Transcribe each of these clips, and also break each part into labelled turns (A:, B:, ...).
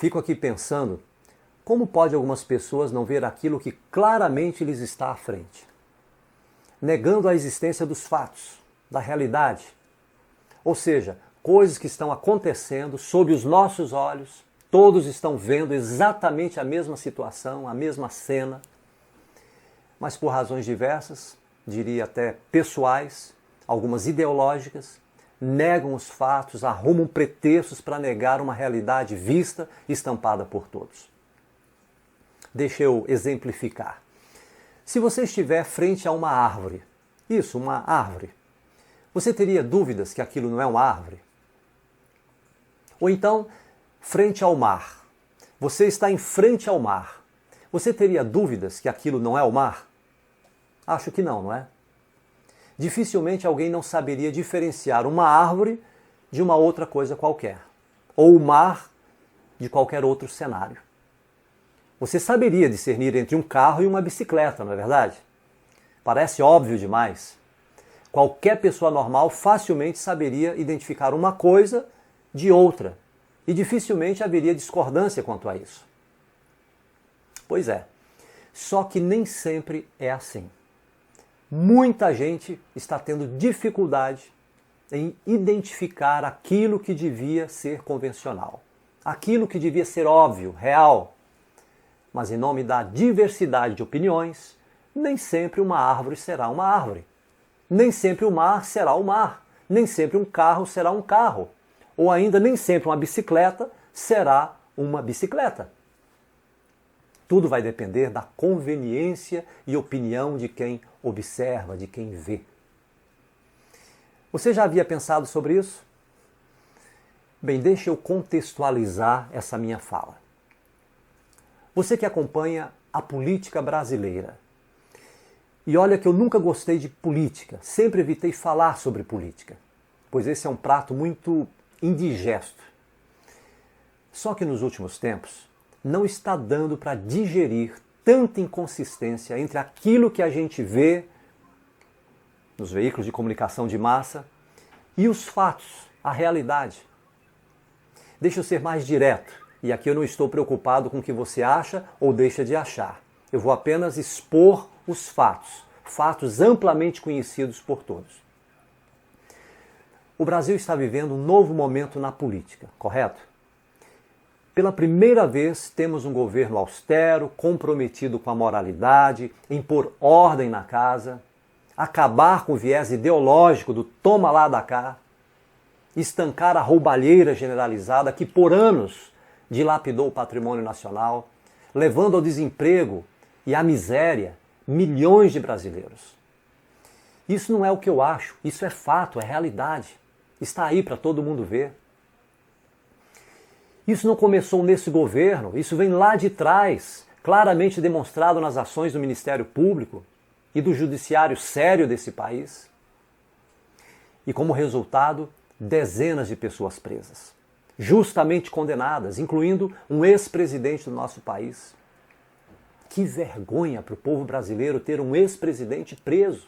A: Fico aqui pensando como pode algumas pessoas não ver aquilo que claramente lhes está à frente, negando a existência dos fatos, da realidade. Ou seja, coisas que estão acontecendo sob os nossos olhos, todos estão vendo exatamente a mesma situação, a mesma cena, mas por razões diversas, diria até pessoais, algumas ideológicas, negam os fatos, arrumam pretextos para negar uma realidade vista e estampada por todos. Deixa eu exemplificar. Se você estiver frente a uma árvore, uma árvore, você teria dúvidas que aquilo não é uma árvore? Ou então, frente ao mar. Você está em frente ao mar. Você teria dúvidas que aquilo não é o mar? Acho que não, não é? Dificilmente alguém não saberia diferenciar uma árvore de uma outra coisa qualquer, ou o mar de qualquer outro cenário. Você saberia discernir entre um carro e uma bicicleta, não é verdade? Parece óbvio demais. Qualquer pessoa normal facilmente saberia identificar uma coisa de outra, e dificilmente haveria discordância quanto a isso. Pois é, só que nem sempre é assim. Muita gente está tendo dificuldade em identificar aquilo que devia ser convencional, aquilo que devia ser óbvio, real. Mas em nome da diversidade de opiniões, nem sempre uma árvore será uma árvore. Nem sempre o mar será o mar. Nem sempre um carro será um carro. Ou ainda nem sempre uma bicicleta será uma bicicleta. Tudo vai depender da conveniência e opinião de quem observa, de quem vê. Você já havia pensado sobre isso? Bem, deixa eu contextualizar essa minha fala. Você que acompanha a política brasileira, e olha que eu nunca gostei de política, sempre evitei falar sobre política, pois esse é um prato muito indigesto. Só que nos últimos tempos, não está dando para digerir tanta inconsistência entre aquilo que a gente vê nos veículos de comunicação de massa e os fatos, a realidade. Deixa eu ser mais direto, e aqui eu não estou preocupado com o que você acha ou deixa de achar. Eu vou apenas expor os fatos, fatos amplamente conhecidos por todos. O Brasil está vivendo um novo momento na política, correto? Pela primeira vez, temos um governo austero, comprometido com a moralidade, em pôr ordem na casa, acabar com o viés ideológico do toma lá da cá, estancar a roubalheira generalizada que por anos dilapidou o patrimônio nacional, levando ao desemprego e à miséria milhões de brasileiros. Isso não é o que eu acho, isso é fato, é realidade. Está aí para todo mundo ver. Isso não começou nesse governo, isso vem lá de trás, claramente demonstrado nas ações do Ministério Público e do judiciário sério desse país. E como resultado, dezenas de pessoas presas, justamente condenadas, incluindo um ex-presidente do nosso país. Que vergonha para o povo brasileiro ter um ex-presidente preso.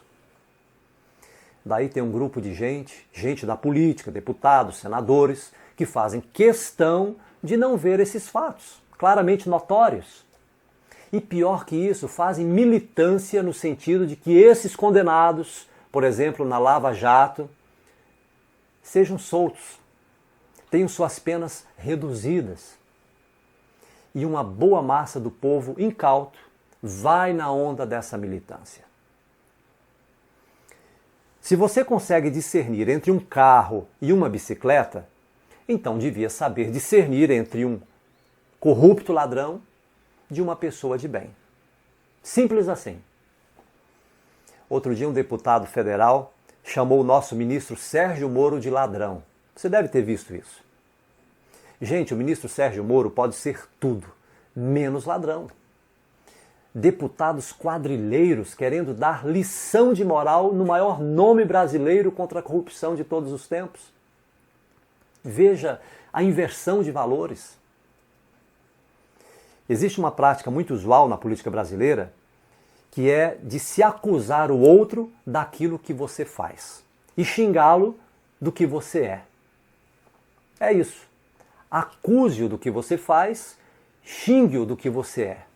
A: Daí tem um grupo de gente da política, deputados, senadores, que fazem questão de não ver esses fatos, claramente notórios. E pior que isso, fazem militância no sentido de que esses condenados, por exemplo, na Lava Jato, sejam soltos, tenham suas penas reduzidas. E uma boa massa do povo incauto vai na onda dessa militância. Se você consegue discernir entre um carro e uma bicicleta, então devia saber discernir entre um corrupto ladrão de uma pessoa de bem. Simples assim. Outro dia um deputado federal chamou o nosso ministro Sérgio Moro de ladrão. Você deve ter visto isso. Gente, o ministro Sérgio Moro pode ser tudo, menos ladrão. Deputados quadrilheiros querendo dar lição de moral no maior nome brasileiro contra a corrupção de todos os tempos. Veja a inversão de valores. Existe uma prática muito usual na política brasileira que é de se acusar o outro daquilo que você faz e xingá-lo do que você é. É isso. acuse-o do que você faz, xingue-o do que você é.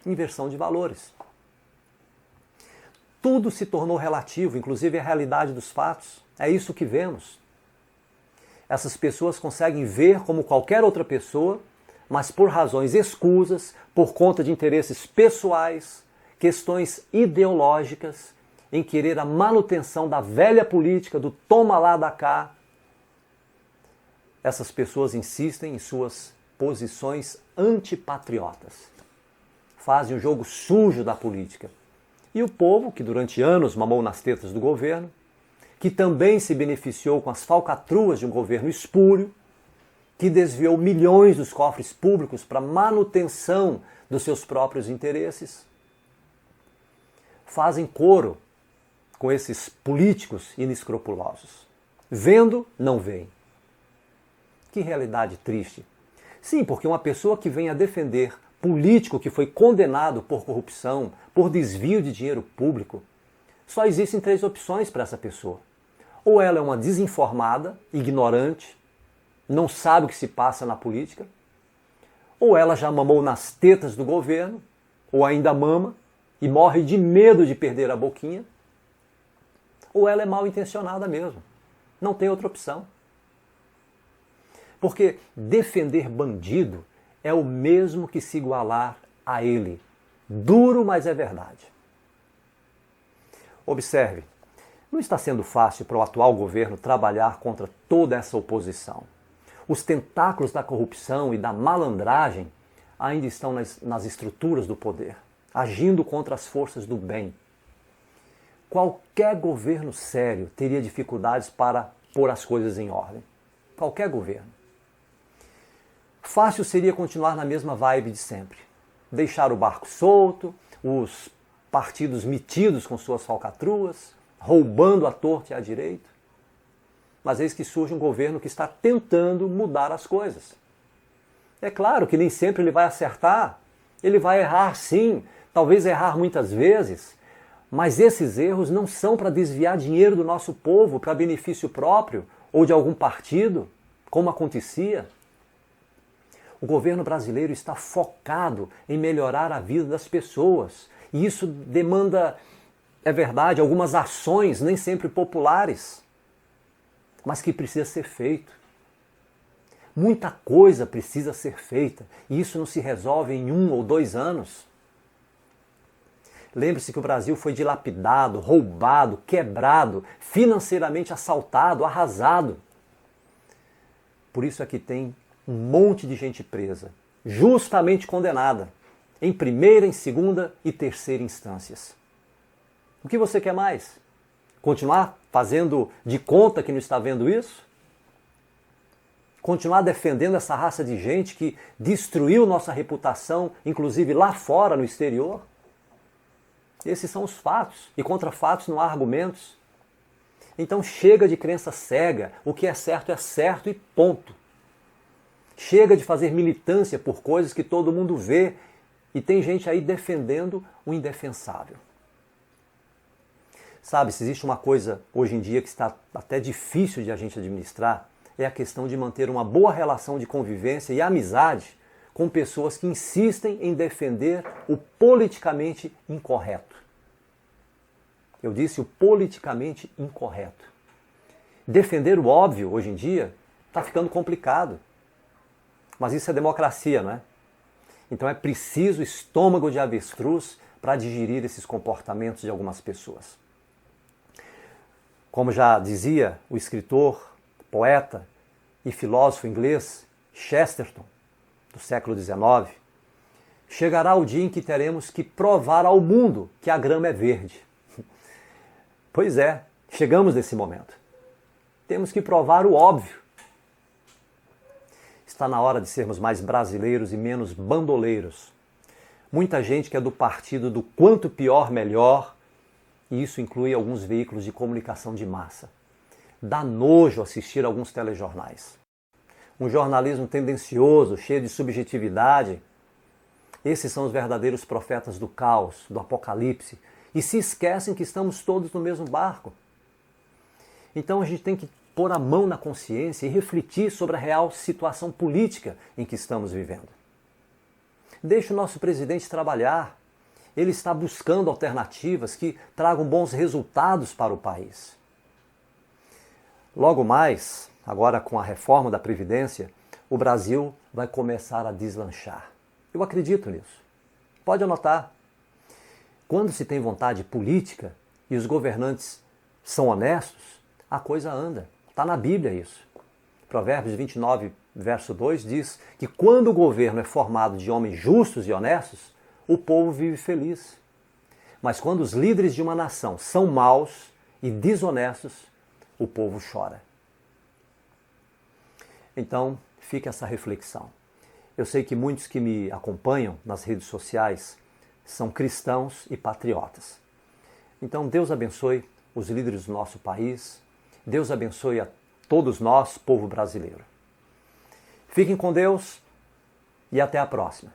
A: Inversão de valores. Tudo se tornou relativo, inclusive a realidade dos fatos. É isso que vemos. Essas pessoas conseguem ver como qualquer outra pessoa, mas por razões escusas, por conta de interesses pessoais, questões ideológicas, em querer a manutenção da velha política, do toma lá da cá. Essas pessoas insistem em suas posições antipatriotas. Fazem o jogo sujo da política. E o povo, que durante anos mamou nas tetas do governo, que também se beneficiou com as falcatruas de um governo espúrio, que desviou milhões dos cofres públicos para manutenção dos seus próprios interesses, fazem coro com esses políticos inescrupulosos. Vendo, não veem. Que realidade triste. Sim, porque uma pessoa que vem a defender político que foi condenado por corrupção, por desvio de dinheiro público, só existem 3 opções para essa pessoa. Ou ela é uma desinformada, ignorante, não sabe o que se passa na política, ou ela já mamou nas tetas do governo, ou ainda mama, e morre de medo de perder a boquinha, ou ela é mal intencionada mesmo. Não tem outra opção. Porque defender bandido é o mesmo que se igualar a ele. Duro, mas é verdade. Observe, não está sendo fácil para o atual governo trabalhar contra toda essa oposição. Os tentáculos da corrupção e da malandragem ainda estão nas estruturas do poder, agindo contra as forças do bem. Qualquer governo sério teria dificuldades para pôr as coisas em ordem. Qualquer governo. Fácil seria continuar na mesma vibe de sempre. Deixar o barco solto, os partidos metidos com suas falcatruas, roubando à torta e à direita. Mas eis que surge um governo que está tentando mudar as coisas. É claro que nem sempre ele vai acertar, ele vai errar sim, talvez errar muitas vezes, mas esses erros não são para desviar dinheiro do nosso povo para benefício próprio ou de algum partido, como acontecia. O governo brasileiro está focado em melhorar a vida das pessoas. E isso demanda, é verdade, algumas ações, nem sempre populares, mas que precisa ser feito. Muita coisa precisa ser feita, e isso não se resolve em 1 ou 2 anos. Lembre-se que o Brasil foi dilapidado, roubado, quebrado, financeiramente assaltado, arrasado. Por isso é que tem um monte de gente presa, justamente condenada, em primeira, em segunda e terceira instâncias. O que você quer mais? Continuar fazendo de conta que não está vendo isso? Continuar defendendo essa raça de gente que destruiu nossa reputação, inclusive lá fora, no exterior? Esses são os fatos, e contra fatos não há argumentos. Então chega de crença cega, o que é certo e ponto. Chega de fazer militância por coisas que todo mundo vê e tem gente aí defendendo o indefensável. Sabe, se existe uma coisa hoje em dia que está até difícil de a gente administrar, é a questão de manter uma boa relação de convivência e amizade com pessoas que insistem em defender o politicamente incorreto. Eu disse o politicamente incorreto. Defender o óbvio hoje em dia está ficando complicado. Mas isso é democracia, não é? Então é preciso estômago de avestruz para digerir esses comportamentos de algumas pessoas. Como já dizia o escritor, poeta e filósofo inglês Chesterton, do século XIX, chegará o dia em que teremos que provar ao mundo que a grama é verde. Pois é, chegamos nesse momento. Temos que provar o óbvio. Está na hora de sermos mais brasileiros e menos bandoleiros. Muita gente que é do partido do quanto pior, melhor, e isso inclui alguns veículos de comunicação de massa. Dá nojo assistir a alguns telejornais. Um jornalismo tendencioso, cheio de subjetividade. Esses são os verdadeiros profetas do caos, do apocalipse, e se esquecem que estamos todos no mesmo barco. Então a gente tem que pôr a mão na consciência e refletir sobre a real situação política em que estamos vivendo. Deixe o nosso presidente trabalhar. Ele está buscando alternativas que tragam bons resultados para o país. Logo mais, agora com a reforma da Previdência, o Brasil vai começar a deslanchar. Eu acredito nisso. Pode anotar. Quando se tem vontade política e os governantes são honestos, a coisa anda. Está na Bíblia isso. Provérbios 29, verso 2 diz que quando o governo é formado de homens justos e honestos, o povo vive feliz. Mas quando os líderes de uma nação são maus e desonestos, o povo chora. Então, fica essa reflexão. Eu sei que muitos que me acompanham nas redes sociais são cristãos e patriotas. Então, Deus abençoe os líderes do nosso país. Deus abençoe a todos nós, povo brasileiro. Fiquem com Deus e até a próxima.